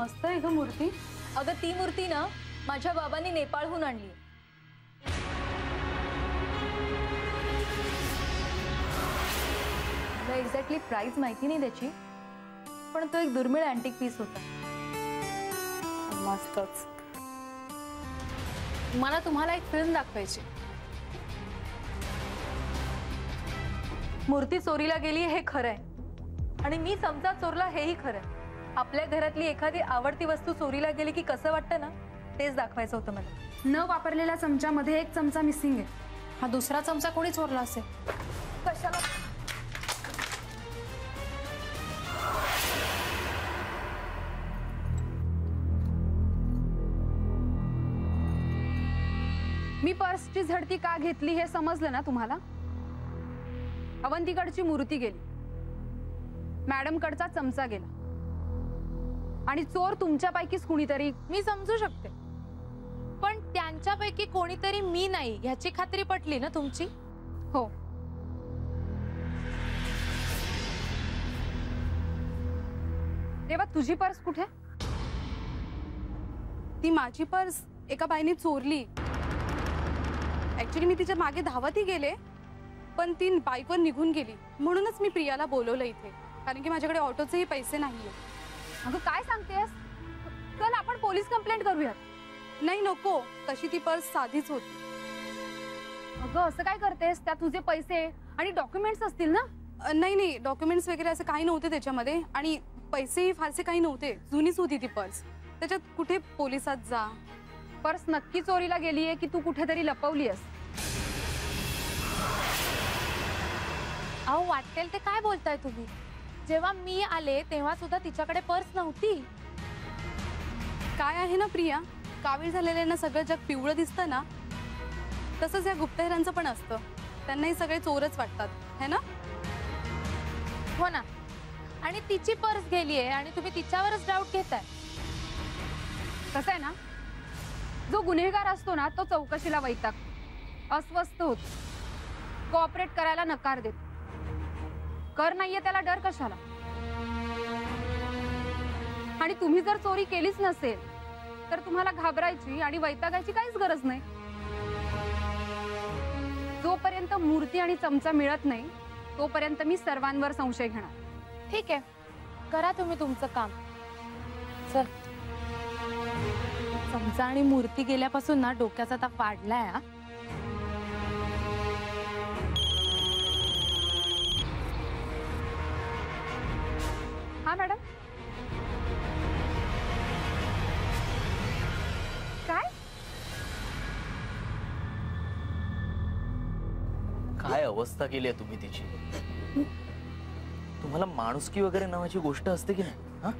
मस्त आहे ग मूर्ती। अगं ती मूर्ती ना माझ्या बाबांनी नेपाळहून आणली। मला एक्झॅक्टली प्राइस माहिती नाही त्याची, पण तो एक दुर्मिळ अँटिक पीस होता। मस्तच। मला तुम्हाला एक फिल्म दाखवायची। मूर्ती चोरीला गेली हे खरं आहे आणि मी चमचा चोरला हेही खरं आहे। आपल्या घरातली एखादी आवडती वस्तू चोरीला गेली की कसं वाटतं ना, तेच दाखवायचं होतं मला। न वापरलेल्या चमच्यामध्ये एक चमचा मिसिंग आहे। हा दुसरा चमचा कोणी चोरला असेल? कशाला? मी पर्सची झडती का घेतली हे समजलं ना तुम्हाला? अवंतीकडची मूर्ती गेली, मॅडम कडचा चमचा गेला आणि चोर तुमच्यापैकीच कुणीतरी। मी समजू शकते, पण त्यांच्यापैकी कोणीतरी मी नाही ह्याची खात्री पटली ना तुमची? हो। तेव्हा तुझी पर्स कुठे? ती माझी पर्स एका बाईने चोरली। ऍक्च्युली मी तिच्या मागे धावतही गेले, पण ती बाईकवर निघून गेली। म्हणूनच मी प्रियाला बोलवलं इथे, कारण की माझ्याकडे ऑटोचेही पैसे नाहीये। अगं काय सांगतेस? चल आपण पोलीस कंप्लेंट करूयात। नाही नको, तशी ती पर्स साधीच होती। अगं असं काय करतेस? त्या तुझे पैसे आणि डॉक्युमेंट्स असतील ना? नाही नाही, डॉक्युमेंट्स वगैरे असं काही नव्हते त्याच्यामध्ये, आणि पैसेही फारसे काही नव्हते। जुनीच होती ती पर्स, त्याच्यात कुठे पोलिसात जा। पर्स नक्की चोरीला गेलीये की तू कुठेतरी लपवली आहेस? अहो वाटेल ते काय बोलताय तुम्ही? जेव्हा मी आले तेव्हा सुद्धा तिच्याकडे पर्स नव्हती। काय आहे ना प्रिया, कावीळ झालेल्यांना सगळं जग पिवळं दिसतं ना, तसंच या गुप्तहेरांचं पण असतं। त्यांनाही सगळे चोरच वाटतात, है ना? हो ना, आणि तिची पर्स गेलीये आणि तुम्ही तिच्यावरच डाऊट घेताय। कसं आहे ना, जो गुन्हेगार असतो ना तो चौकशीला वैतागतो, अस्वस्थ होतो, कोऑपरेट करायला नकार देतो। कर नाहीये त्याला डर कशाला? आणि तुम्ही जर चोरी केलीच नसेल तर तुम्हाला घाबरायची आणि वैतागायची काहीच गरज नाही। जोपर्यंत मूर्ती आणि चमचा मिळत नाही तोपर्यंत मी सर्वांवर संशय घेणार। ठीक आहे, करा तुम्ही तुमचं काम। चल, चमचा आणि मूर्ती गेल्यापासून ना डोक्याचा ताप वाढलाय। हा मॅडम, काय काय अवस्था केली आहे तुम्ही तिची? तुम्हाला माणुसकी वगैरे नावाची गोष्ट असते की नाही? हा,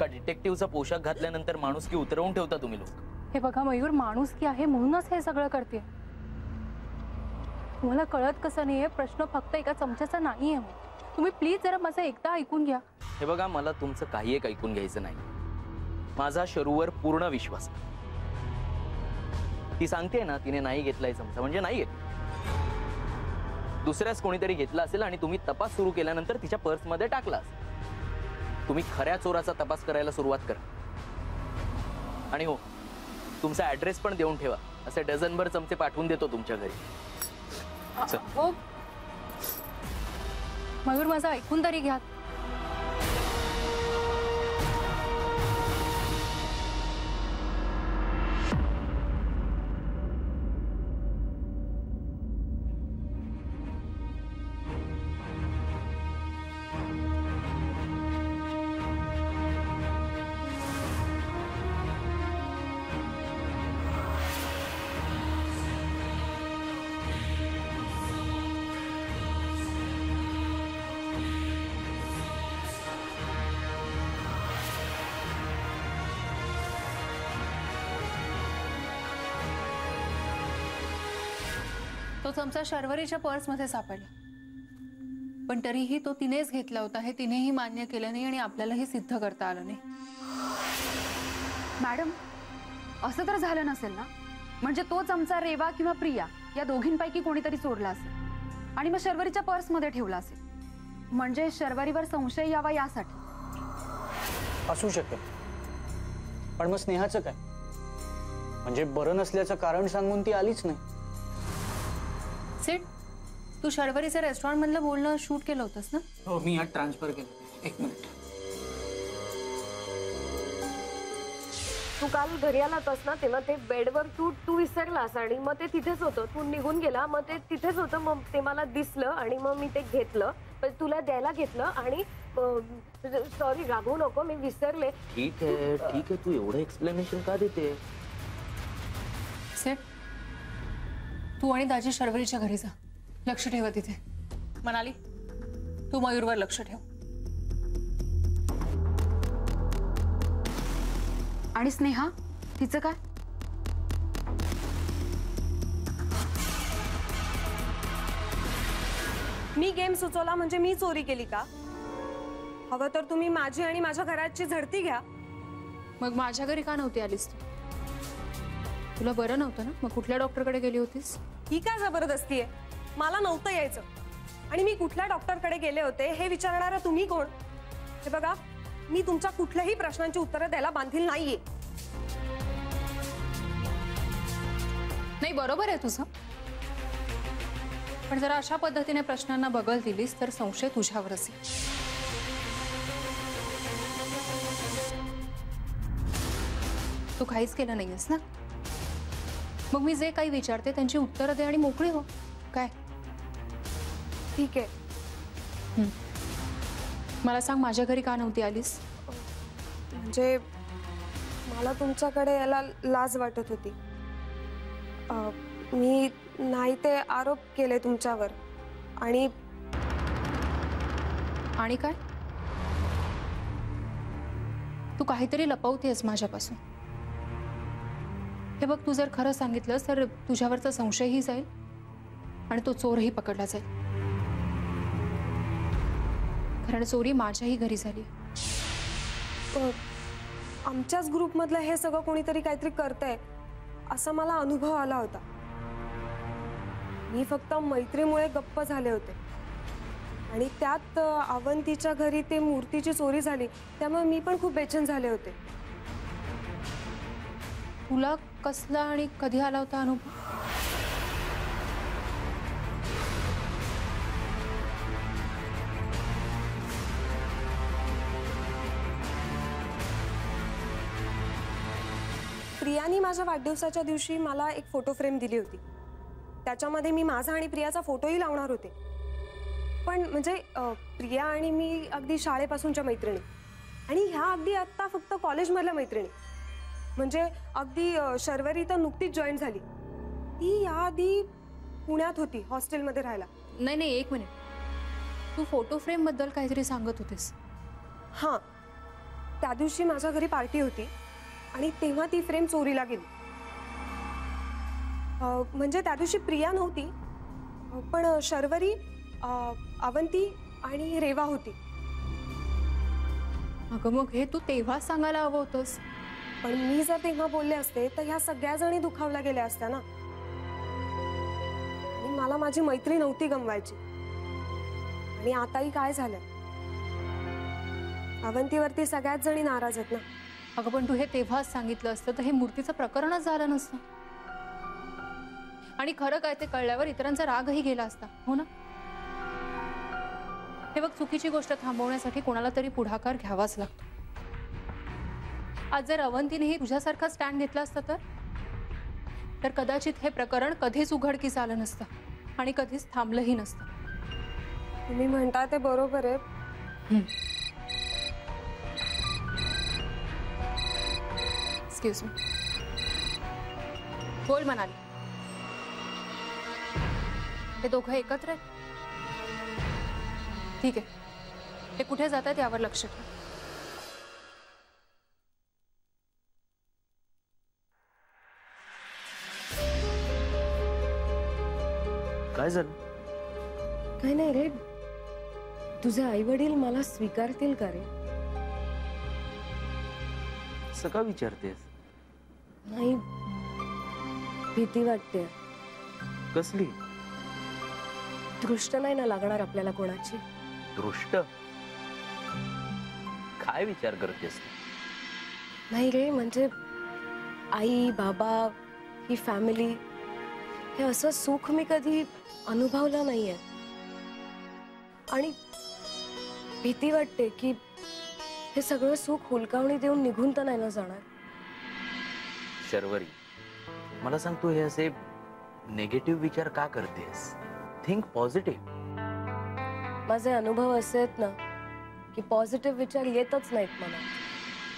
का डिटेक्टिव्हचा पोशाख घातल्यानंतर माणुसकी उतरवून ठेवता तुम्ही लोक? हे बघा मयूर, माणुसकी आहे म्हणूनच हे सगळं करते। तुम्हाला कळत कसं नाहीये? प्रश्न फक्त एका चमच्याचा नाहीये। तुम्ही प्लीज जरा माझं एकदा ऐकून घ्या। हे बघा, मला तुमचं काही एक ऐकून घ्यायचं नाही। माझा शरूवर पूर्ण विश्वास। ती सांगते ना तिने नाही घेतलाय चमचा म्हणजे नाही घेतला। दुसऱ्याच कोणीतरी घेतला असेल आणि तुम्ही तपास सुरू केल्यानंतर तिच्या पर्समध्ये टाकला असेल। तुम्ही खऱ्या चोराचा तपास करायला सुरुवात करा। आणि हो, तुमचा ऍड्रेस पण देऊन ठेवा, असे डझनभर चमचे पाठवून देतो तुमच्या घरी। हो मयूर, माझं ऐकून तरी घ्या। तो चमचा शर्वरीच्या पर्समध्ये सापडला, पण तरीही तो तिनेच घेतला होता हे तिनेही मान्य केलं नाही आणि आपल्यालाही सिद्ध करता आलं नाही। मॅडम, असं तर झालं नसेल ना? म्हणजे तो चमचा रेवा किंवा प्रिया या दोघींपैकी कोणीतरी चोरला असेल आणि मग शर्वरीच्या पर्समध्ये ठेवला असेल, म्हणजे शर्वरीवर संशय यावा यासाठी। असू शकेल, पण मग स्नेहाचं काय? म्हणजे बरं नसल्याचं कारण सांगून ती आलीच नाही. सेठ, तू शर्वरीचं रेस्टॉरंट मधलं बोलणं शूट केलं होतंस ना? हो, मी आज ट्रान्सफर केलं. 1 मिनिट. तू काल घरी आला होतास ना, तेव्हा ते बेडवर तू विसरलास आणि मग ते तिथेच होतं. तू निघून गेला, मग ते तिथेच होतं. मग ते मला दिसलं आणि मग मी ते घेतलं, पण तुला द्यायला घेतलं आणि सॉरी, रागवू नको, मी विसरले. ठीक आहे, तू एवढं एक्सप्लेनेशन का देते? सेठ, तू आणि दाजी शर्वरीच्या घरी जा, लक्ष ठेवा तिथे. मनाली, तू मयूरवर लक्ष ठेव. आणि स्नेहा, तिचं काय? मी गेम सुचवला म्हणजे मी चोरी केली का? हवं तर तुम्ही माझी आणि माझ्या घराची झडती घ्या. मग माझ्या घरी का नव्हती आलीस तू? तुला बरं नव्हतं ना? मग कुठल्या डॉक्टरकडे गेली होतीस? ही काय जबरदस्ती आहे? मला नव्हतं यायचं. आणि मी कुठल्या डॉक्टरकडे गेले होते हे विचारणारा तुम्ही कोण? हे बघा, मी तुमच्या कुठल्याही प्रश्नांची उत्तरं द्यायला बांधील नाहीये. नाही, बरोबर आहे तुझं, पण जरा अशा पद्धतीने प्रश्नांना बगल दिलीस तर संशय तुझ्यावर असेल. तू काहीच केलं नाहीयेस ना? मग मी जे काही विचारते त्यांची उत्तरं दे आणि मोकळी हो. काय? ठीक आहे. मला सांग, माझ्या घरी का नव्हती आलीस? म्हणजे मला तुमच्याकडे यायला लाज वाटत होती. मी नाही ते आरोप केले तुमच्यावर. आणि आणि काय? तू काहीतरी लपवतेस माझ्यापासून. हे बघ, तू जर खरं सांगितलंस तर तुझ्यावरचा संशयही जाईल आणि तो चोरही पकडला जाईल. कारण चोरी माझ्याही घरी झाली. आमच्याच ग्रुपमधलं हे सगळं कोणीतरी काहीतरी करतंय असा मला अनुभव आला होता. मी फक्त मैत्रीमुळे गप्प झाले होते आणि त्यात अवंतीच्या घरी ते मूर्तीची चोरी झाली, त्यामुळे मी पण खूप बेचैन झाले होते. तुला कसला आणि कधी आला होता अनुभव? प्रियानी माझ्या वाढदिवसाच्या दिवशी मला एक फोटो फ्रेम दिली होती. त्याच्यामध्ये मी माझा आणि प्रियाचा फोटोही लावणार होते. पण म्हणजे प्रिया आणि मी अगदी शाळेपासूनच्या मैत्रिणी, आणि ह्या अगदी आत्ता फक्त कॉलेजमधल्या मैत्रिणी. म्हणजे अगदी शर्वरी तर नुकतीच जॉईन झाली. ती याआधी पुण्यात होती हॉस्टेलमध्ये राहायला. नाही, 1 मिनिट. तू फोटो फ्रेम बद्दल काहीतरी सांगत होतीस. हां, त्या दिवशी माझ्या घरी पार्टी होती आणि तेव्हा ती फ्रेम चोरीला गेली. म्हणजे त्या दिवशी प्रिया नव्हती, पण शर्वरी, अवंती आणि रेवा होती. अगं, मग हे तू तेव्हाच सांगायला हवं होतंस. पण मी जर तेव्हा बोलले असते तर ह्या सगळ्या जणी दुखावल्या गेल्या असत्या ना. आणि मला माझी मैत्री नव्हती गमवायची. आणि आताही काय झालं, अवंतीवरती सगळ्याच जणी नाराज आहेत ना. अगं, पण तू हे तेव्हाच सांगितलं असतं तर हे मूर्तीचं प्रकरणच झालं नसतं. आणि खरं काय ते कळल्यावर इतरांचा रागही गेला असता, हो ना? हे बघ, चुकीची गोष्ट थांबवण्यासाठी कोणाला तरी पुढाकार घ्यावाच लागतो. आज जर अवंतीनेही तुझ्यासारखा स्टँड घेतला असता तर कदाचित हे प्रकरण कधीच उघडकीस आलं नसतं आणि कधीच थांबलंही नसतं. तुम्ही म्हणता ते बरोबर आहे. Excuse me. बोल मनाली. ते दोघं एकत्र आहेत? ठीक आहे. ते कुठे जातात यावर लक्ष ठेव. काय झालं? काही नाही रे. तुझे आई वडील मला स्वीकारतील का रे? असं का विचारतेस? नाही, भीती वाटते. कसली? दृष्ट नाही ना लागणार आपल्याला कोणाची. दृष्ट? काय विचार करतेस? नाही रे, म्हणजे आई बाबा ही फॅमिली, हे असं सुख मी कधी अनुभवलं नाहीये. आणि भीती वाटते की हे सगळं सुख हुलकावणी देऊन निघून तर नाही ना जाणार. शर्वरी, मला सांग, तू हे असे नेगेटिव्ह विचार का करतेस? Think positive. माझे अनुभव असे आहेत ना की पॉझिटिव्ह विचार येतच नाहीत मला.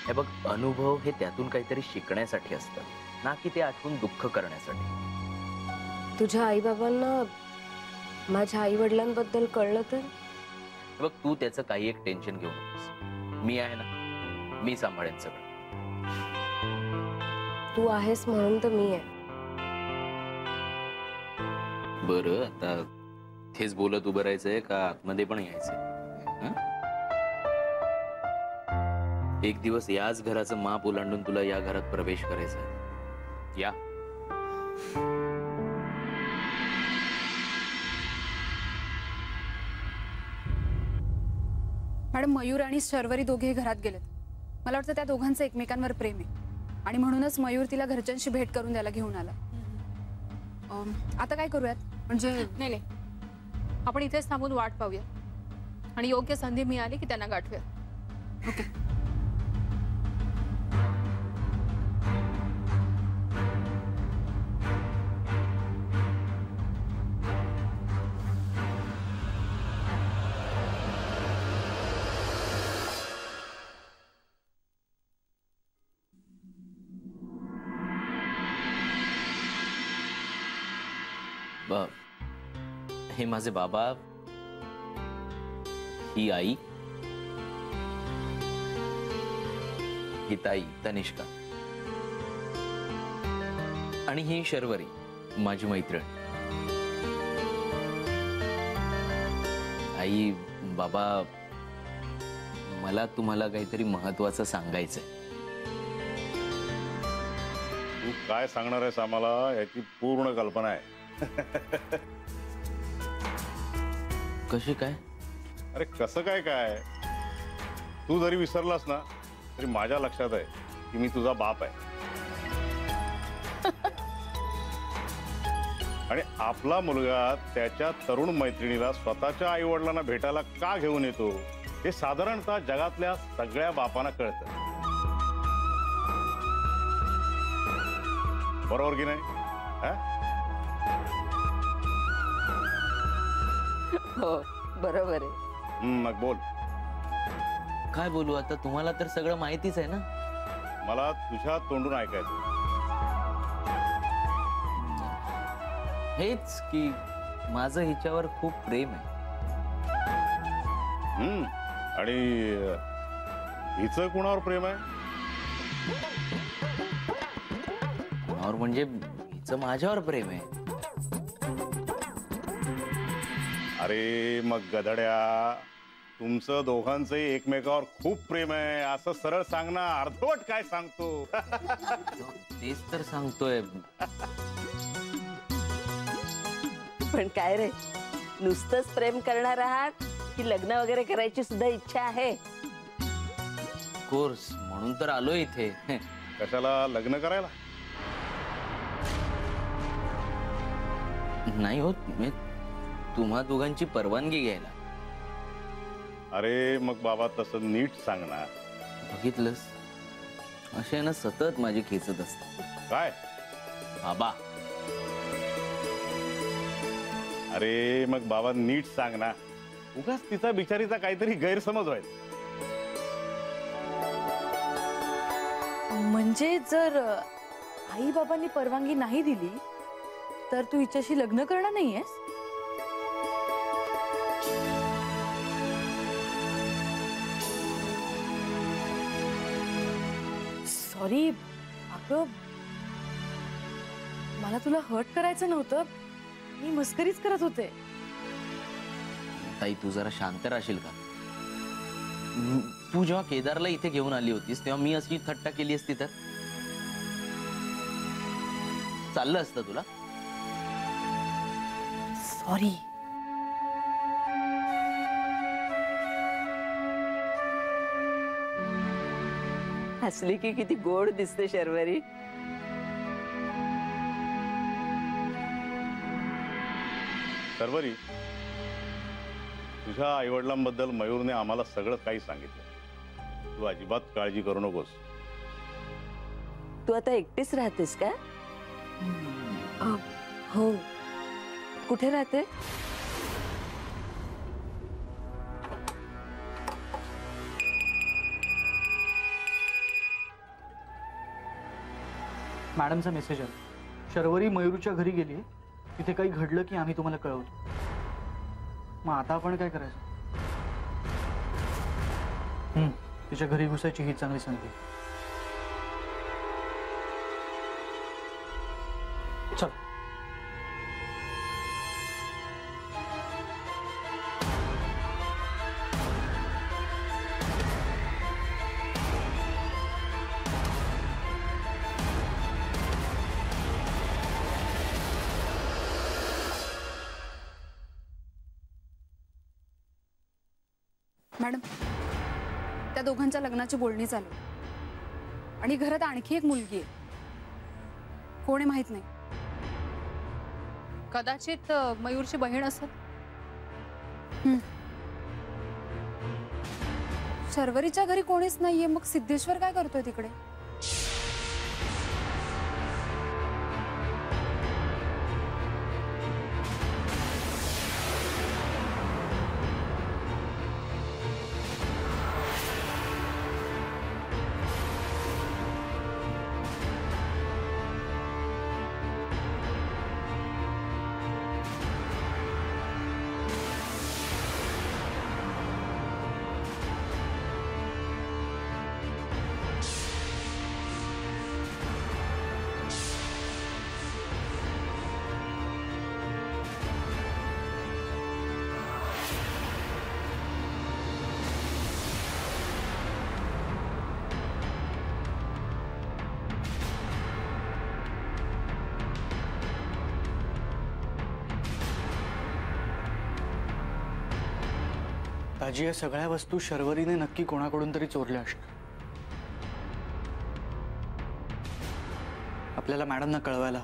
हे बघ, अनुभव हे त्यातून काहीतरी शिकण्यासाठी असतं, ना की ते आठवून दुःख करण्यासाठी. तुझ्या आई बाबांना माझ्या आई वडिलांबद्दल कळलं तर? हे बघ, तू त्याचं काही एक टेन्शन घेऊ नकोस. मी आहे ना, मी सांभाळेन सगळं. तू आहेस म्हणून तर मी आहे. बरं, आता तेच बोलत उभं राहायचंय का आतमध्ये पण यायचंय? हं? एक दिवस याच घराचं माप ओलांडून तुला या घरात प्रवेश करायचा आहे. या. मॅडम, मयूर आणि शर्वरी दोघे घरात गेलेत. मला वाटतं त्या दोघांचं एकमेकांवर प्रेम आहे आणि म्हणूनच मयूर तिला घरच्यांशी भेट करून द्यायला घेऊन आला. आता काय करूयात? म्हणजे नाही नाही, आपण इथेच थांबून वाट पाहूया आणि योग्य संधी मिळाली की त्यांना गाठूया. ओके. हे माझे बाबा, ही आई, ही ताई तनिष्का, आणि ही शर्वरी, माझी मैत्रीण. आई बाबा, मला तुम्हाला काहीतरी महत्वाचं सांगायचंय. तू काय सांगणार आहेस आम्हाला याची पूर्ण कल्पना आहे. कशी काय? अरे कसं काय काय, तू जरी विसरलास ना तरी माझ्या लक्षात आहे की मी तुझा बाप आहे. आणि आपला मुलगा त्याच्या तरुण मैत्रिणीला स्वतःच्या आई वडिलांना भेटायला का घेऊन येतो हे साधारणतः जगातल्या सगळ्या बापांना कळतं. बरोबर की नाही? हो बरोबर आहे. मग बोल. काय बोलू आता? तुम्हाला तर सगळं माहितीच आहे ना. मला तुझ्या तोंडून ऐकायचं हेच की माझं हिच्यावर खूप प्रेम आहे. आणि हिचं कुणावर प्रेम आहे? कुणावर म्हणजे हिचं माझ्यावर प्रेम आहे. अरे मग गधड्या, तुमचं दोघांचं एकमेकावर खूप प्रेम आहे असं सरळ सांग ना. अर्धवट काय सांगतो? तेच तर सांगतोय. पण काय रे, नुसतंच प्रेम करणार आहात की लग्न वगैरे करायची सुद्धा इच्छा आहे? कोर्स म्हणून तर आलोय इथे. कशाला लग्न करायला? नाही होत, मी तुम्हा दोघांची परवानगी घ्यायला. अरे मग बाबा तसं नीट सांग ना. बघितलंस, असे ना सतत माझी खेचत असते. काय बाबा? अरे मग बाबा नीट सांग ना. उगाच तिचा बिचारीचा काहीतरी गैरसमज व्हायचा. म्हणजे जर आई बाबांनी परवानगी नाही दिली तर तू हिच्याशी लग्न करणार नाहीयेस? सॉरी अगं, मला तुला हर्ट करायचं नव्हतं, मी मस्करीच करत होते. ताई तू जरा शांत राहशील का? तू जेव्हा केदारला इथे घेऊन आली होतीस तेव्हा मी अशी थट्टा केली असती तर चाललं असतं तुला? सॉरी. हसली की किती गोड दिसते शर्वरी. शर्वरी, तुझ्या आईवडिलांबद्दल मयूरने आम्हाला सगळं काही सांगितलं. तू अजिबात काळजी करू नकोस. तू आता एकटीच राहतेस का? हो. कुठे राहते? मॅडमचा मेसेज आला. शर्वरी मयूरच्या घरी गेली. तिथे काही घडलं की आम्ही तुम्हाला कळवतो. मग आता आपण काय करायचं? तिच्या घरी घुसायची ही चांगली संधी. चल. मॅडम, त्या दोघांच्या लग्नाची बोलणी चालू आणि घरात आणखी एक मुलगी आहे. कोण आहे माहित नाही. कदाचित मयूरची बहीण असत. शर्वरीच्या घरी कोणीच नाहीये, मग सिद्धेश्वर काय करतोय तिकडे? ताजी, या सगळ्या वस्तू शर्वरीने नक्की कोणाकडून तरी चोरल्या असणार. आपल्याला मॅडमना कळवायला.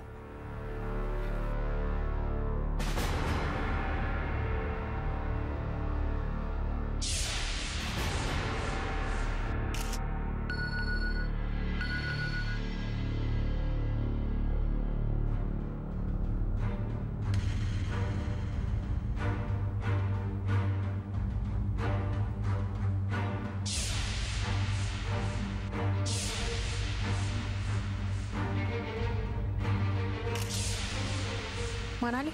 म्हणाले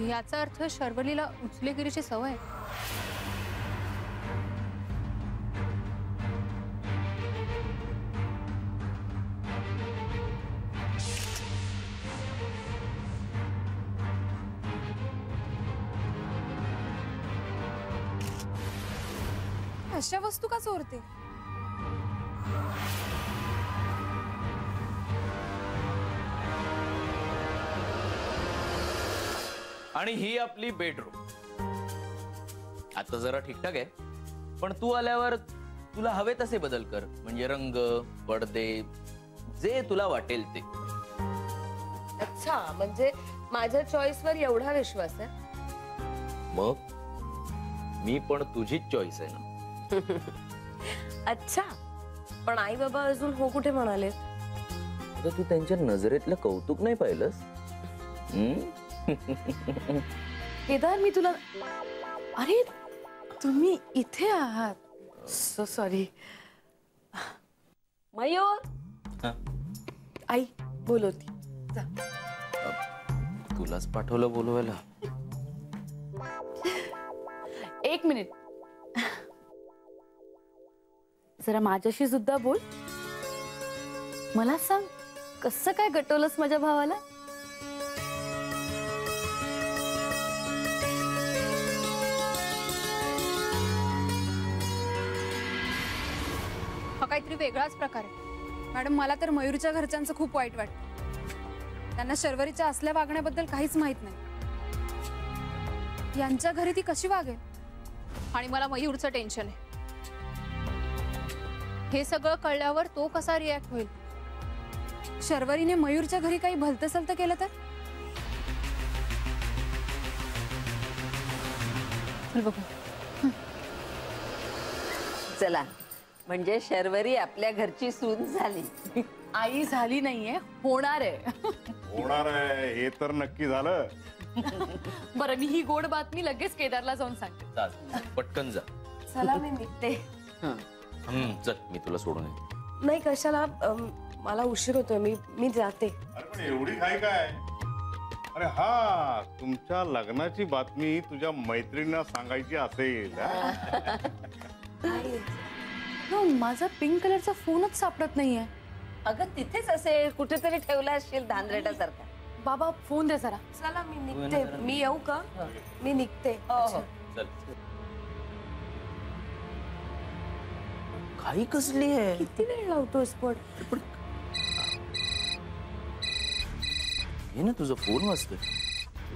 याचा अर्थ शर्वरीला उचलेगिरीची सवय. अशा वस्तू का चोरते? आणि ही आपली बेडरूम. आता जरा ठीकठाक आहे, पण तू आल्यावर तुला हवे तसे बदल कर. म्हणजे रंग, पडदे, जे तुला वाटेल ते. अच्छा, म्हणजे माझ्या चॉईस वर एवढा विश्वास आहे? मग मी पण तुझीच चॉईस आहे ना. अच्छा, पण आई बाबा अजून हो कुठे म्हणाले? आता तू त्यांच्या नजरेतलं कौतुक नाही पाहिलंस? केदार, मी तुला, अरे तुम्ही इथे आहात. So sorry. मयूर, आई बोलवती. जा. तुलाच पाठवलं बोलवायला. एक मिनिट, जरा माझ्याशी सुद्धा बोल. मला सांग, कसं काय गटवलंस माझ्या भावाला? हा काहीतरी वेगळाच प्रकार आहे. मॅडम, मला तर मयूरच्या घरच्यांचं खूप वाईट वाटतं. त्यांना शर्वरीच्या असल्या वागण्याबद्दल काहीच माहित नाही. यांच्या घरी ती कशी वागेल? आणि मला मयूरचं टेन्शन आहे. हे सगळं कळल्यावर तो कसा रिॲक्ट होईल? शर्वरीने मयूरच्या घरी काही भलतं सलतं केलं तर? चल बघू. चला, म्हणजे शर्वरी आपल्या घरची सून झाली. आई झाली नाहीये, होणार आहे. होणार आहे हे तर नक्की झालं. बरं, मी ही गोड बातमी लगेच केदारला जाऊन सांगते. जा, पटकन जा. चला मी निघते. चल मी तुला सोडून येते. नाही कशाला, मला उशीर होतोय, मी जाते. अरे पण एवढी घाई काय? अरे हा, तुमच्या लग्नाची बातमी तुझ्या मैत्रिणींना सांगायची असेल हा? माझा पिंक कलरचा फोनच सापडत नाहीये. अगं तिथेच असेल, कुठेतरी ठेवला असेल धांदरेटासारखा. बाबा फोन दे जरा. चला मी निघते. मी येऊ का? मी निघते. चल. घाई कसली आहे? किती वेळ लावतोस पण? हे ना तुझा फोन वाजतोय.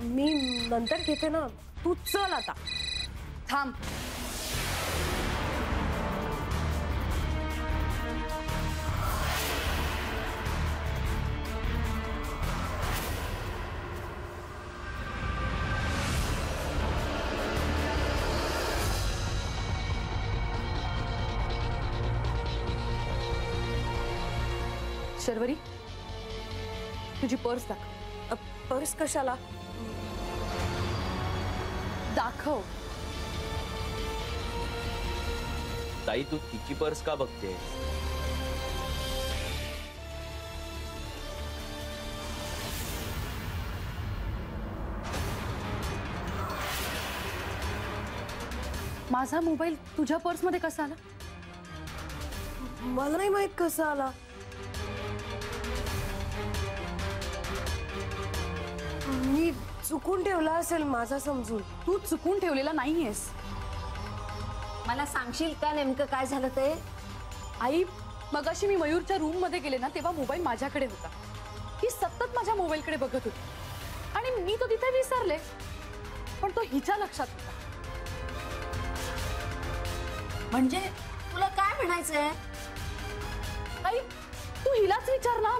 मी नंतर घेते ना, तू चल आता. थांब. शर्वरी, तुझी पर्स दाखव. पर्स कशाला? दाखव. ताई तू तिची पर्स का बघते? माझा मोबाईल तुझ्या पर्स मध्ये कसा आला? मला नाही माहित कसा आला. मी चुकून ठेवला असेल माझा समजून. तू चुकून ठेवलेला नाहीयेस. मला सांगशील का नेमकं काय झालं ते? आई, मगाशी मी मयूरच्या रूम मध्ये गेले ना, तेव्हा मोबाईल माझ्याकडे होता. ही सतत माझ्या मोबाईलकडे बघत होती आणि मी तो तिथे विसरले, पण तो हिच्या लक्षात होता. म्हणजे तुला काय म्हणायचंय? आई, तू हिलाच विचार ना,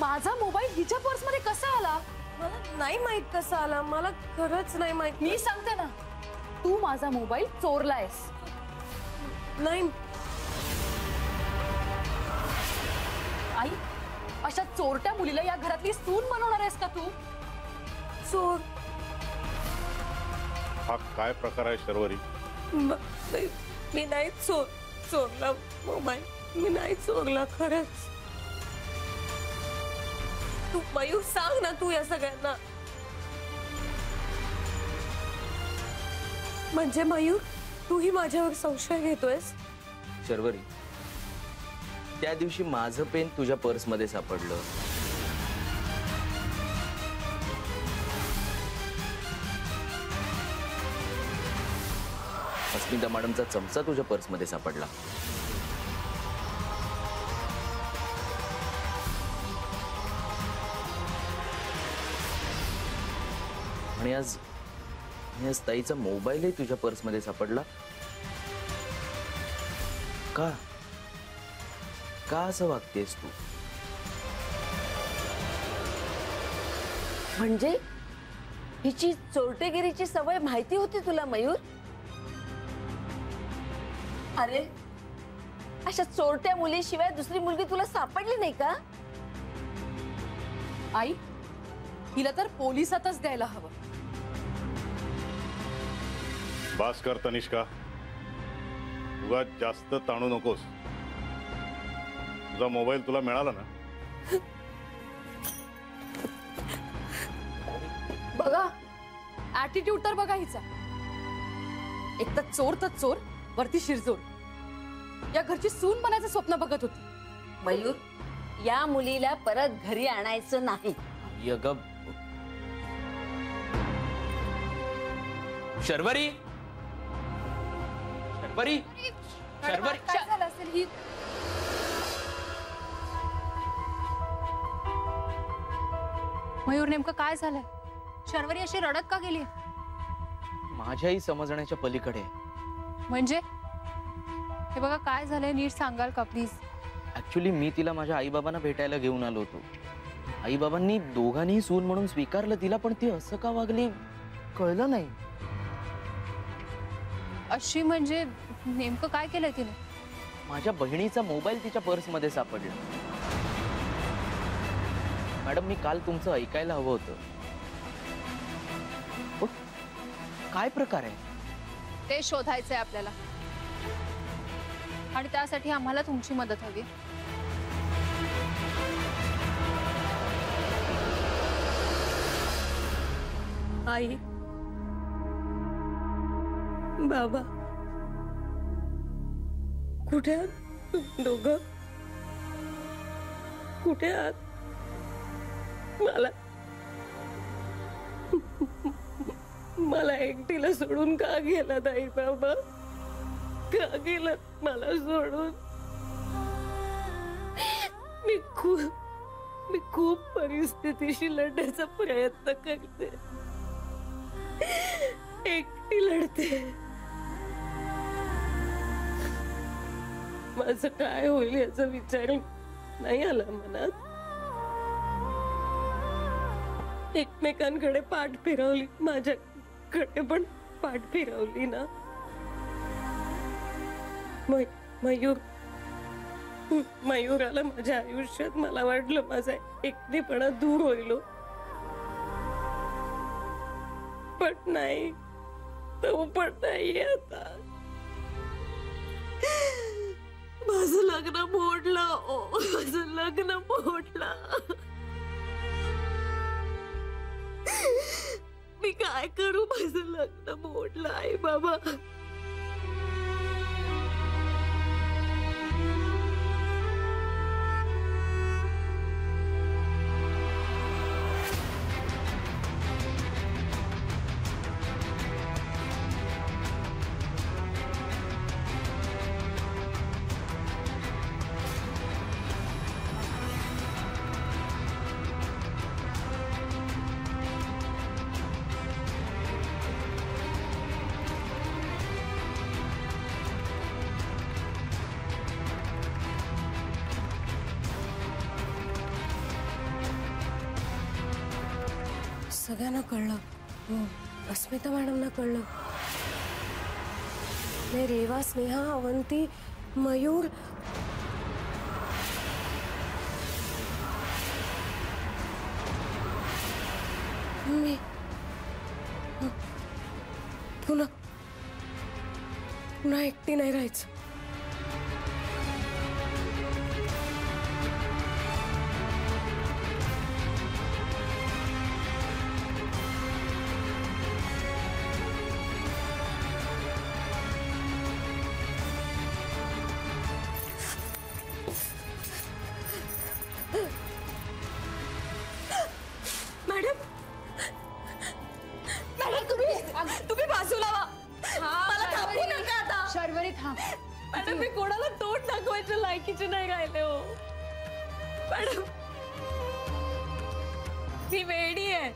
माझा मोबाईल हिच्या पर्स मध्ये कसा आला? मला नाही माहित कसा आला. मला खरंच नाही माहित. मी सांगते ना, तू माझा मोबाईल चोरलायस. नाही. आई, अशा चोरट्या मुलीला या घरातली सून बनवणार आहेस का तू? चोर? हा काय प्रकार आहे शर्वरी? मी नाही चोरला मोबाईल. मी नाही चोरला खरंच. तू मयूर सांग ना तू या सगळ्यांना. म्हणजे मयूर, तूही माझ्यावर संशय घेतोयस? शर्वरी, त्या दिवशी माझं पेन तुझ्या पर्स मध्ये सापडलं. अस्मिता मॅडमचा चमचा तुझ्या पर्स मध्ये सापडला. आणि आज ताईचा मोबाईलही तुझ्या पर्स मध्ये सापडला. का का असं वागतेस तू? म्हणजे हिची चोरटेगिरीची सवय माहिती होती तुला मयूर? अरे, अशा चोरट्या मुलीशिवाय दुसरी मुलगी तुला सापडली नाही का? आई, हिला तर पोलिसातच द्यायला हवं. बास कर तनिष्का, उगाच जास्त ताणू नकोस. तुझा मोबाईल तुला मिळाला ना? बघा, ऍटिट्यूड तर बघा हिचा. एक तर चोर वरती शिरजोर. या घरची सून बनायचं स्वप्न बघत होती. मयूर, या मुलीला परत घरी आणायचं नाही. यगब शर्वरी, शर्वरी, शर्वरी, काय झालं असेल? ही मयूर, नेमकं काय झालंय? शर्वरी अशी रडत का गेली? माझ्याही समजण्याच्या पलीकडे. म्हणजे हे बघा काय झालंय नीट सांगाल का प्लीज? ऍक्च्युली मी तिला माझ्या आईबाबांना भेटायला घेऊन आलो होतो. आईबाबांनी दोघांनीही सून म्हणून स्वीकारलं तिला, पण ती असं का वागली कळलं नाही. अशी म्हणजे नेमकं काय केलंय तिने? माझ्या बहिणीचा मोबाईल तिच्या पर्समध्ये सापडला. मॅडम मी काल तुमचं ऐकायला हवं होतं. पण काय प्रकार आहे? ते शोधायचंय आपल्याला आणि त्यासाठी आम्हाला तुमची मदत हवी. आई, बाबा, कुठे आहात दोघं? कुठे आहात? मला एकटीला सोडून का गेलात आई बाबा? का गेलात मला सोडून? मी खूप परिस्थितीशी लढण्याचा प्रयत्न करते, एकटी लढते. माझं काय होईल याचा विचार नाही आला मनात. एकमेकांकडे पाठ फिरवली, माझ्याकडे पण पाठ फिरवली ना. मयूर आला माझ्या आयुष्यात. मला वाटलं माझा एकटेपणा दूर होईल, पण नाही, तो पण नाही. आता माझं लग्न मोडलं, माझं लग्न मोडलं. मी काय करू? माझं लग्न मोडलं आई बाबा. सगळ्यांना कळलं, अस्मिता मॅडमना कळलं. रेवा, स्नेहा, अवंती, मयूर, मी पुन्हा एकटी नाही राहायचं. तुम्ही बाजूला वा. मला थांबू नका आता. शर्वरी थांब. मॅडम मी कोणाला तोंड दाखवायच्या लायकीचे नाही राहिले हो. मॅडम मी वेडी आहे,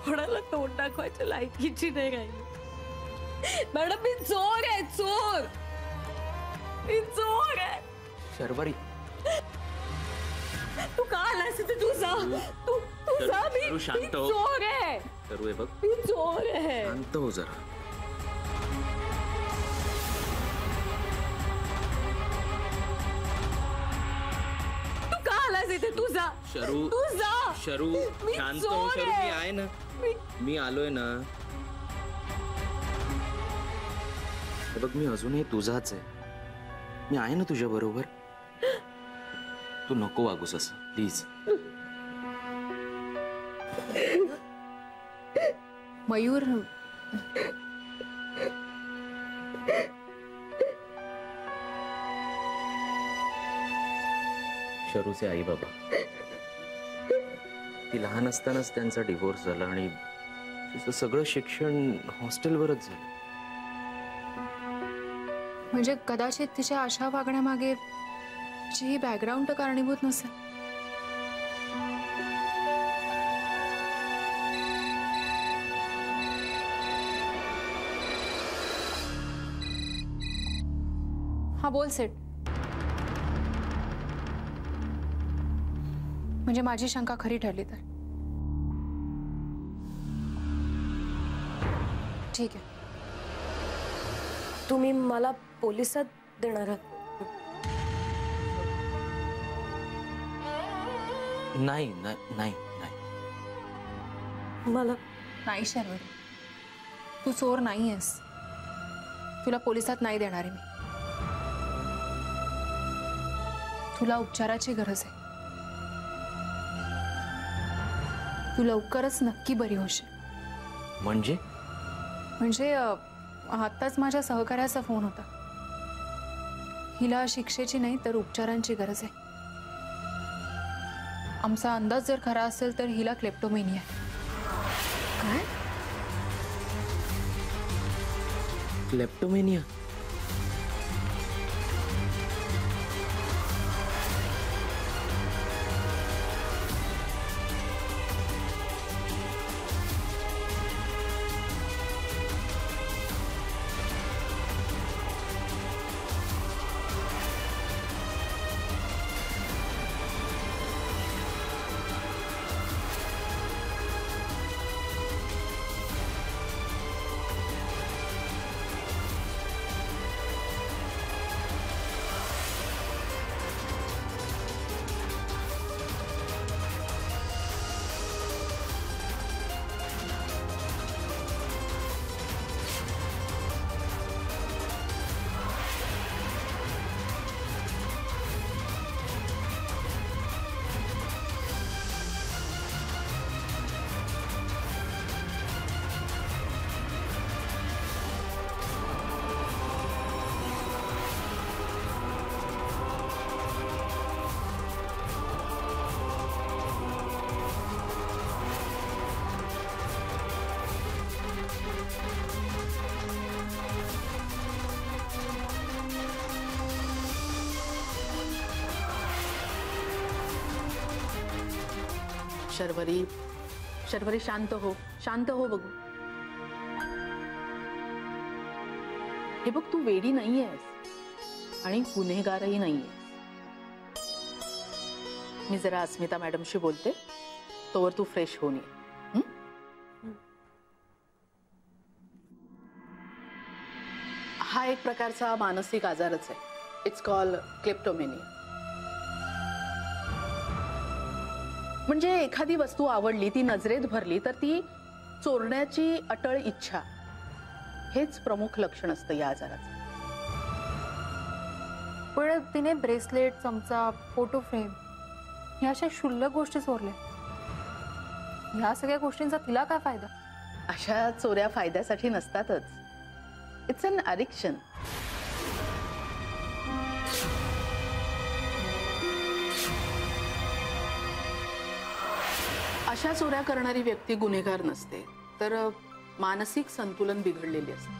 कोणाला तोंड दाखवायच्या लायकीची नाही राहिली. मॅडम मी चोर आहे, चोर. मी चोर आहे. शर्वरी तू का आलास इथे? तू जा, तू जा. मी शांत हो. चोर आहे. सर्व बघ, मी चोर आहे. शांत हो जरा. तू का आलास इथे? तू जा. शरू, तू जा. शरू मी शांत हो. चोर शरू आहे. मी आहे ना, मी आलोय ना. हे बघ मी अजूनही तुझाच आहे. मी आहे ना तुझ्या बरोबर. तू नको वागूस असं प्लीज. मयूर, शरूचे आई बाबा, ती लहान असतानाच त्यांचा डिवोर्स झाला आणि तिचं सगळं शिक्षण हॉस्टेलवरच झालं. म्हणजे कदाचित तिच्या अशा वागण्यामागे तिची ही बॅकग्राऊंड तर कारणीभूत नसेल. हा बोल सेठ. म्हणजे माझी शंका खरी ठरली तर ठीक आहे. तुम्ही मला पोलिसात देणार आहात? नाही नाही नाही नाही. मला नाही शर्वरी, तू चोर नाही आहेस. तुला पोलिसात नाही देणार आहे मी. तुला उपचाराची गरज आहे. तू लवकरच नक्की बरी होशील. म्हणजे आत्ताच माझ्या सहकार्याचा फोन होता. हिला शिक्षेची नाही तर उपचारांची गरज आहे. आमचा अंदाज जर खरा असेल तर हिला क्लेप्टोमेनिया आहे. काय? क्लेप्टोमेनिया? शर्वरी शांत हो बघू. हे बघ, तू वेडी नाहीयेस आणि गुन्हेगारही नाहीयेस. मी जरा अस्मिता मॅडमशी बोलते, तोवर तू फ्रेश होऊन ये. हा एक प्रकारचा मानसिक आजारच आहे. It's called kleptomania. म्हणजे एखादी वस्तू आवडली, ती नजरेत भरली तर ती चोरण्याची अटळ इच्छा, हेच प्रमुख लक्षण असतं या आजाराचं. पण तिने ब्रेसलेट, चमचा, फोटो फ्रेम ह्या अशा क्षुल्लक गोष्टी चोरल्या. ह्या सगळ्या गोष्टींचा तिला काय फायदा? अशा चोऱ्या फायद्यासाठी नसतातच. It's an addiction. अशा चोऱ्या करणारी व्यक्ती गुन्हेगार नसते, तर मानसिक संतुलन बिघडलेले असते.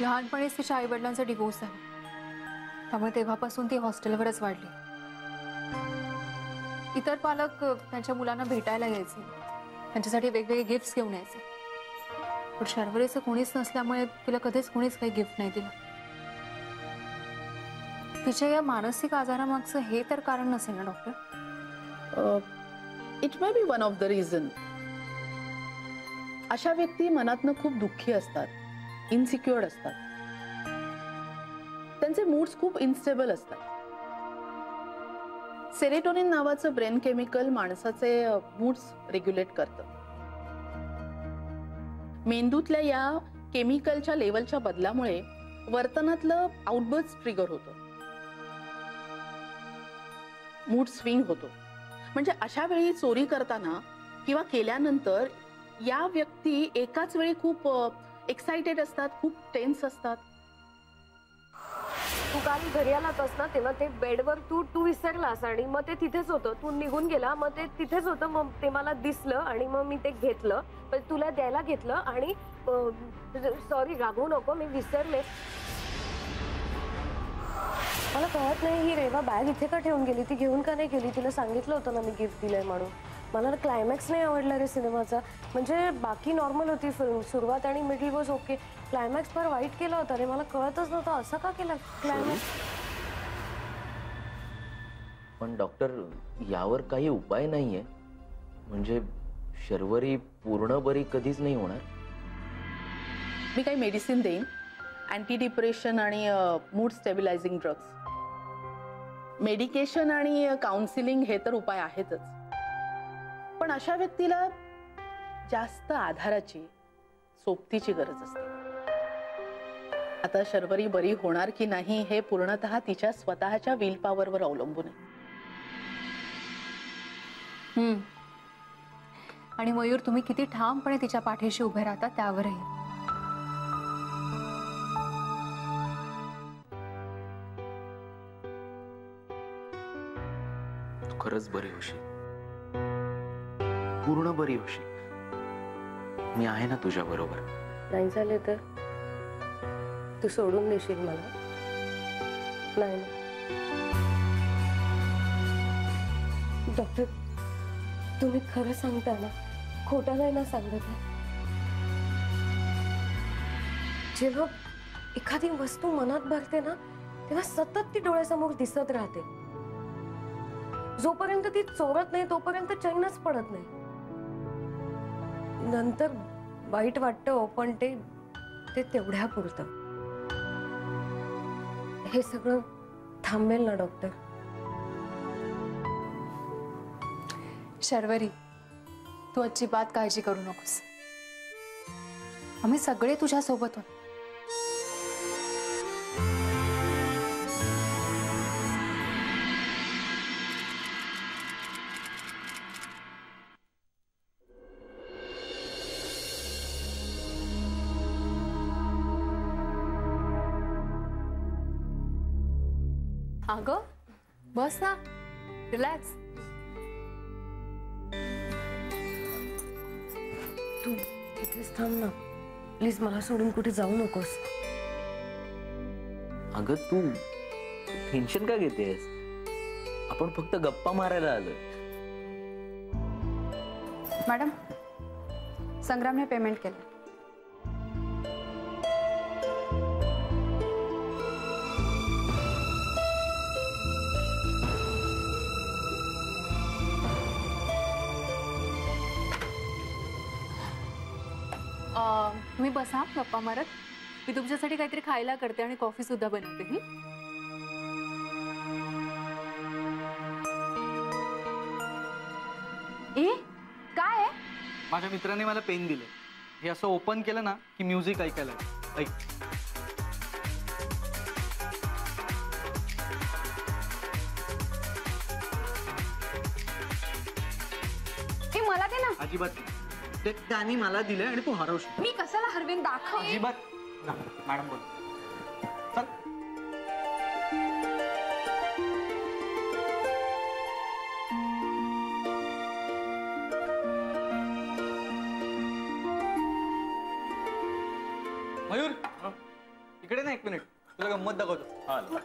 लहानपणीच तिच्या आई वडिलांचा डिवोर्स झाला, त्यामुळे तेव्हापासून ती हॉस्टेलवरच वाढली. इतर पालक त्यांच्या मुलांना भेटायला यायचे, त्यांच्यासाठी वेगवेगळे गिफ्ट्स घेऊन यायचे. पण शर्वरीचं कोणीच नसल्यामुळे तिला कधीच कोणीच काही गिफ्ट नाही दिलं. तिच्या या मानसिक आजारामागचं हे तर कारण नसेल ना doctor? It may be one of the reason. अशा व्यक्ती मनातनं खूप दुःखी असतात, इनसिक्युअर्ड असतात. त्यांचे मूड्स खूप इनस्टेबल असतात. सेरोटोनिन नावाचं ब्रेन केमिकल माणसाचे मूड्स रेग्युलेट करतं. मेंदूतल्या या केमिकलच्या लेवलच्या बदलामुळे वर्तनातलं आउटबर्स्ट ट्रिगर होतं, मूड स्विंग होतो. म्हणजे अशा वेळी चोरी करताना किंवा केल्यानंतर या व्यक्ती एकाच वेळी खूप एक्साइटेड असतात, खूप टेन्स असतात. तू काल घरी आलास ना, तेव्हा ते बेडवर तू विसरलास आणि मग ते तिथेच होतं. तू निघून गेला, मग ते तिथेच होतं. मग ते मला दिसलं आणि मग मी ते घेतलं, पण तुला द्यायला घेतलं आणि सॉरी, रागवू नको, मी विसरले. मला कळत नाही ही रेवा बॅग इथे का ठेवून गेली, ती घेऊन का नाही गेली? तिला सांगितलं होतं ना मी गिफ्ट दिलंय म्हणून. मला क्लायमॅक्स नाही आवडला रे सिनेमाचा. म्हणजे बाकी नॉर्मल होती फिल्म, सुरुवात आणि मिडल वॉज ओके, क्लायमॅक्स फार वाईट केला होता रे. मला कळतच नव्हतं असं का केलं क्लायमॅक्स. पण डॉक्टर, यावर काही उपाय नाहीये. म्हणजे शर्वरी पूर्ण बरी कधीच नाही होणार. मी काही मेडिसिन देईन, अँटी डिप्रेशन आणि मूड स्टेबिलायझिंग ड्रग्स. मेडिकेशन आणि काउन्सिलिंग हे तर उपाय आहेतच, पण अशा व्यक्तीला जास्त आधाराची, सोबतीची गरज असते. आता शर्वरी बरी होणार की नाही हे पूर्णतः तिच्या स्वतःच्या विल पॉवरवर अवलंबून आहे. आणि मयूर, तुम्ही किती ठामपणे तिच्या पाठीशी उभे राहता त्यावरही. खरंच बरी होशील, पूर्ण बरी होशील. मी आहे ना तुझ्या बरोबर. नाही झाले तर तू सोडून देशील मला? नाही डॉक्टर, तुम्ही खरं सांगता ना? खोटा नाही ना सांगत आहे? जेव्हा एखादी वस्तू मनात भरते ना तेव्हा सतत ती डोळ्यासमोर दिसत राहते. जोपर्यंत ती चोरत नाही तोपर्यंत चैनच पडत नाही. नंतर वाईट वाटतं, पण ते तेवढ्यापुरतं. हे सगळं थांबेल ना डॉक्टर? शर्वरी, तू अजिबात काळजी करू नकोस. आम्ही सगळे तुझ्या सोबत आहोत. अगं बस ना, रिलॅक्स. तू तिथेच थांब ना प्लीज, मला सोडून कुठे जाऊ नकोस. अगं तू टेन्शन का घेतेस? आपण फक्त गप्पा मारायला आलोय. मॅडम, संग्रामने पेमेंट केलं. तुम्ही बसा गप्पा मारत. मी तुमच्यासाठी काहीतरी खायला करते आणि कॉफी सुद्धा बनवते. ए काय आहे? माझ्या मित्राने मला पेन दिले. हे असं ओपन केलं ना की म्युझिक ऐकायला ऐक. ए मला दे ना. अजिबात ते त्यांनी मला दिले आणि तू हरवशील. मी कशाला हरवेन? दाखव. अजिबात ना. मॅडम बोल. चल. मयूर, इकडे ना एक मिनिट, तुला गंमत दाखवतो.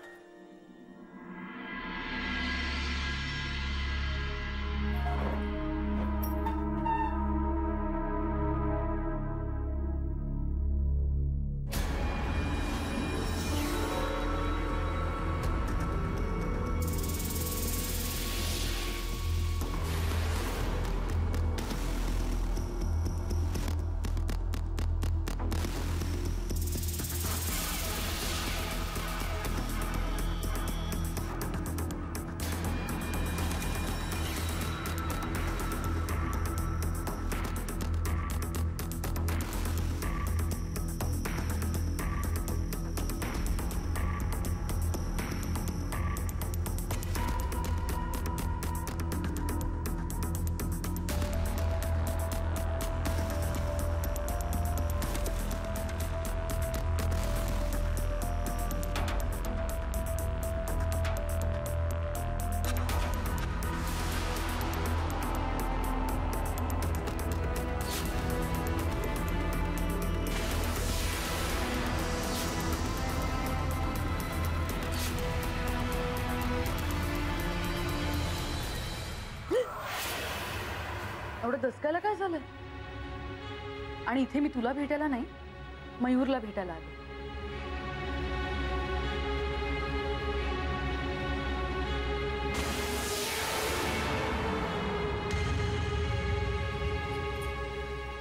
दसकायला काय झालं? आणि इथे मी तुला भेटायला नाही, मयूरला भेटायला आले.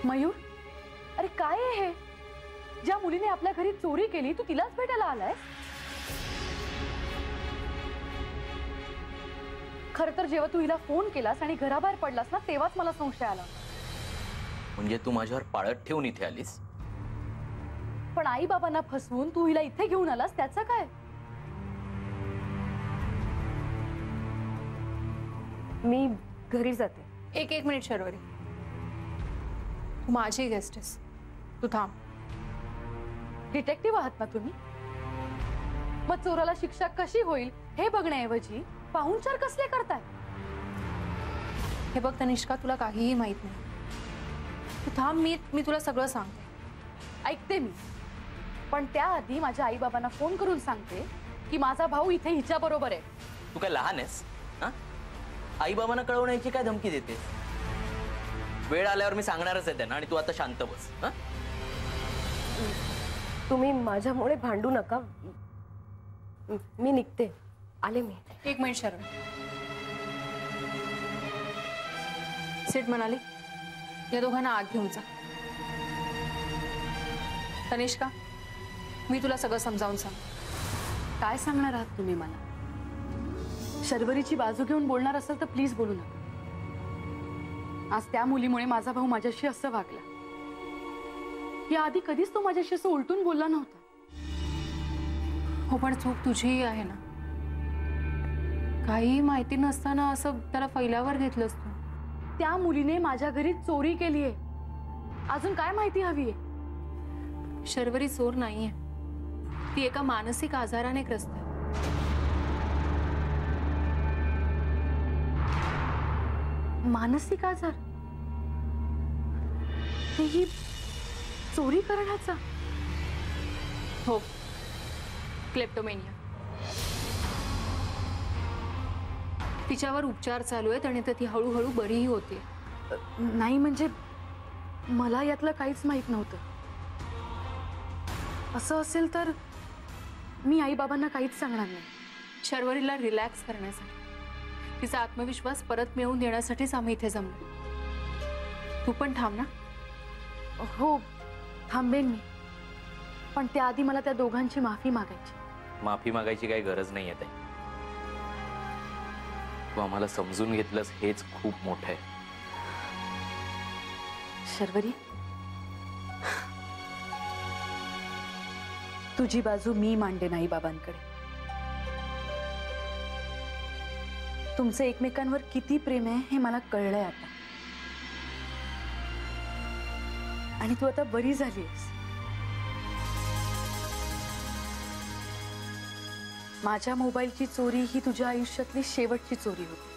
मयूर, अरे काय आहे हे? ज्या मुलीने आपल्या घरी चोरी केली तू तिलाच भेटायला आलाय? खर तर जेव्हा तू हिला फोन केलास आणि घराबाहेर पडलास ना, तेव्हाच मला संशय आला. म्हणजे तू माझ्यावर पाळत ठेवून इथे आलीस? पण आई बाबांना फसवून तू हिला इथे घेऊन आलास, त्याचं काय? मी घरी जाते. एक मिनिट शर्वरी, तू माझी गेस्ट आहेस, तू थांब. डिटेक्टिव्ह आहात ना तुम्ही? मग चोराला शिक्षा कशी होईल हे बघण्याऐवजी पाहुणचार कसले करताय? हे बघ तनिष्का, तुला काहीही माहित नाही. तू थांब, मी तुला सगळं सांगते. ऐकते मी, पण त्याआधी माझ्या आई बाबांना फोन करून सांगते की माझा भाऊ इथे हिच्या बरोबर आहे. तू काय लहान आहेस? आई बाबांना कळवण्याची काय धमकी देतेस? वेळ आल्यावर मी सांगणारच आहे त्यांना, आणि तू आता शांत बस. तुम्ही माझ्यामुळे भांडू नका. मी निघते, आले मी. एक मिनिट शर्वरी, सीट म्हणाली, या दोघांना आत घेऊन जा. तनिष्का, मी तुला सगळं समजावून सांग. काय सांगणार आहात तुम्ही मला? शर्वरीची बाजू घेऊन बोलणार असेल तर प्लीज बोलू नका. आज त्या मुलीमुळे माझा भाऊ माझ्याशी असं वागला. या आधी कधीच तो माझ्याशी असं उलटून बोलला नव्हता. हो, पण चूक तुझीही आहे ना. काही माहिती नसताना असं त्याला फैल्यावर घेतलंस तू. त्या मुलीने माझ्या घरी चोरी केली आहे. अजून काय माहिती हवी आहे? शर्वरी चोर नाहीये, ती एका मानसिक आजाराने ग्रस्त आहे. मानसिक आजार? तेही चोरी करण्याचा? हो, क्लेप्टोमेनिया. तिच्यावर उपचार चालू आहेत आणि ती हळूहळू बरीही होते. नाही म्हणजे मला यातलं काहीच माहित नव्हतं. असं असेल तर मी आई बाबांना काहीच सांगणार नाही. शर्वरीला रिलॅक्स करण्यासाठी, तिचा आत्मविश्वास परत मिळवून देण्यासाठीच आम्ही इथे जमलो. तू पण थांब ना. हो, थांबेन मी, पण त्याआधी मला त्या दोघांची माफी मागायची. माफी मागायची काही गरज नाही आहे. तू आम्हाला समजून घेतलंस हेच खूप मोठं आहे. शर्वरी, तुझी बाजू मी मांडेन आई बाबांकडे. तुमचं एकमेकांवर किती प्रेम आहे हे मला कळलंय आता. आणि तू आता बरी झालीस. माझ्या मोबाईलची चोरी ही तुझ्या आयुष्यातली शेवटची चोरी होती.